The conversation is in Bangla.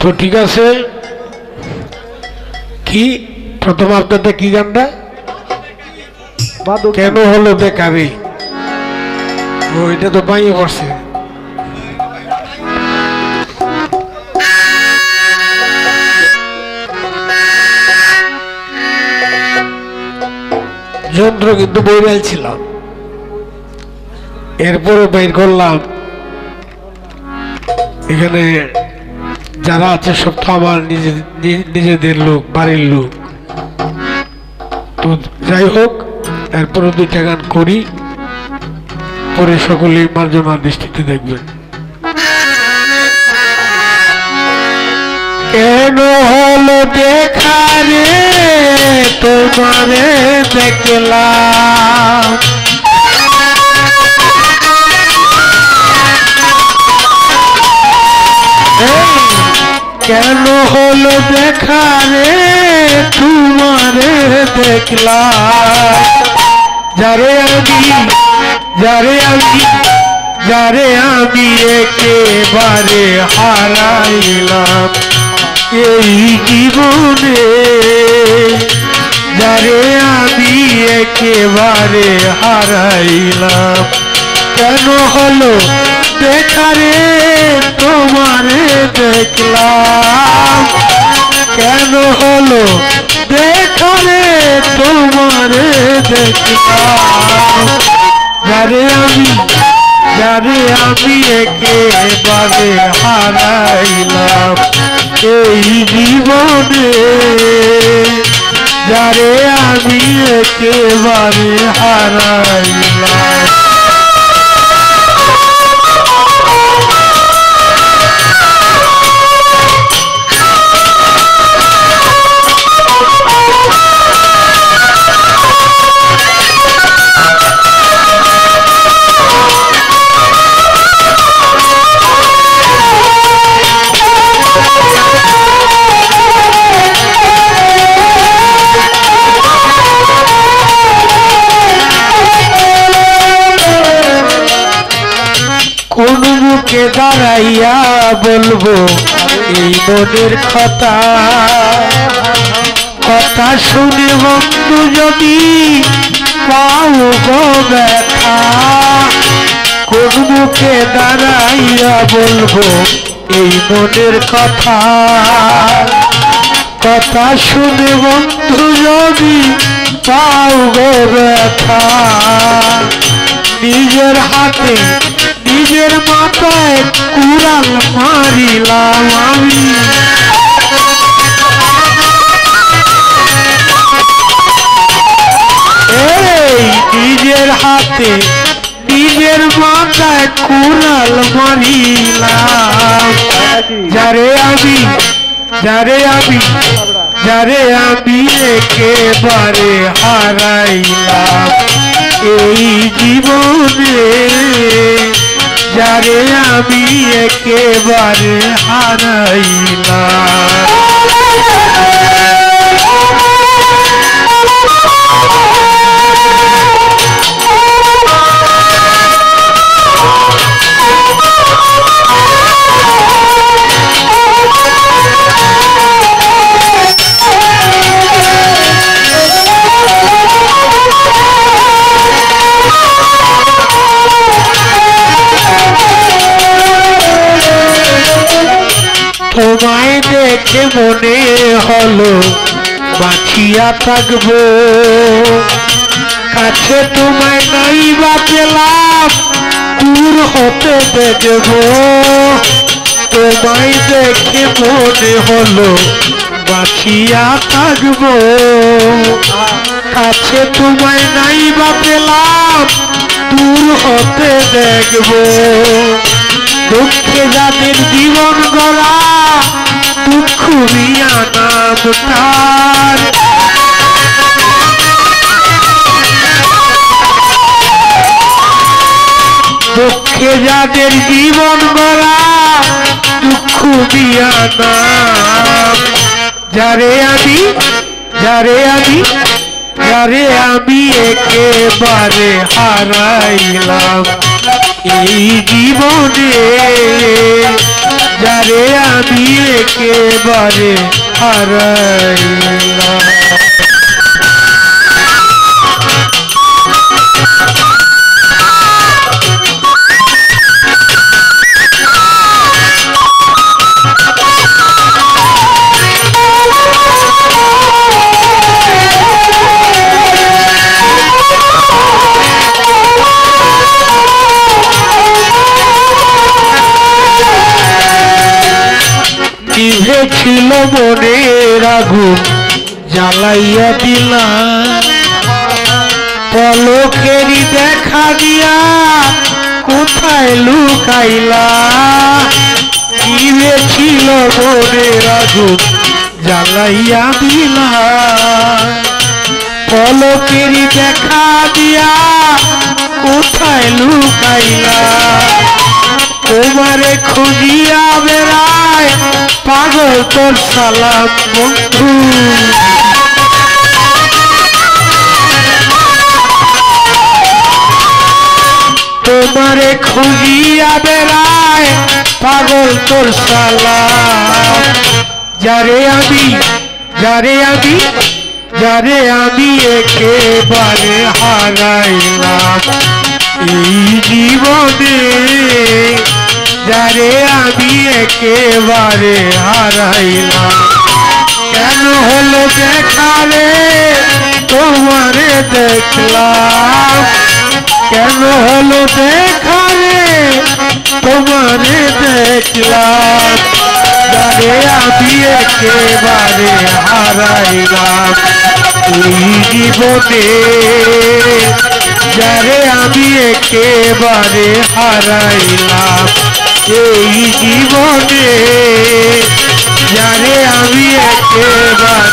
তো ঠিক আছে কি প্রথম আপনাদের কি গানটা কেন হলো বেকারি ওইটা তো পাইয়ে পড়ছে যন্ত্র কিন্তু বইরাল ছিল এরপরে বের করলাম এখানে যারা আছে সব তো আমার নিজেদের লোক বাড়ির লোক তো যাই হোক এরপরে দুইটা গান করি পরে সকলেই মার্জনার দৃষ্টিতে দেখবেন কেন হলো দেখা রে তোমারে দেখলাম কেন হলো দেখা রে তোমারে দেখলাম যারে আমি একেবারে হারাইলাম এই জীবনে যারে আমি একেবারে হারাইলাম কেন হলো দেখা রে তোমারে দেখলাম কেন হলো দেখা রে তোমারে দেখলাম যারে আমি একেবারে হারাইলাম এই জীবনে যারে আমি একেবারে হারাইলাম কোন মুখে দাঁড়াইয়া বলবো এই মনের কথা শুনে বন্ধু যদি পাও গো ব্যথা কোন মুখে দাঁড়াইয়া বলবো এই মনের কথা শুনে বন্ধু যদি পাও গো ব্যথা নিজের হাতে নিজের মাথায় কুড়াল মারিলাম আমি এই নিজের হাতে নিজের মাথায় কুড়াল মারিলাম যারে আমি একেবারে হারাইলাম এই জীবনে যারে আমি একেবারে হারাইলাম তোমায় দেখে মনে হলো বাঁচিয়া থাকবো কাছে তোমায় নাই বা পেলাম দূর হতে দেখবো তোমায় দেখে মনে হলো বাঁচিয়া থাকবো কাছে তোমায় নাই বা পেলাম দূর হতে দেখবো দুঃখে যাদের জীবন গড়া দুঃখ মিয়া নাম তার দুঃখে যাদের জীবন গড়া দুঃখ মিয়া নাম যারে আমি একেবারে হারাইলাম এই জীবনে যারে আমি একেবারে হারাইলাম। ছিল মনের আগুন জ্বালাইয়া দিলা, পলকেরই দেখা দিয়া কোথায় লুকাইলা। কি ছিল মনের আগুন জ্বালাইয়া দিলা, পলকেরই দেখা দিয়া কোথায় লুকাইলা। তোমারে খুঁজিয়া বেড়ায় পাগল তোর সালাম বন্ধু। তোমারে খুঁজিয়া বেড়ায় পাগল তোর সালাম। যারে আমি একেবারে হারাইলাম এই জীবনে, যারে আমি একেবারে হারাইলাম। কেন হলো দেখা রে তোমারে দেখলাম, কেন হলো দেখা রে তোমারে দেখলাম। যারে আমি একেবারে হারাইলাম এই জীবনে, যারে আমি একেবারে হারাইলাম এই জীবনে, যারে আমি একেবারে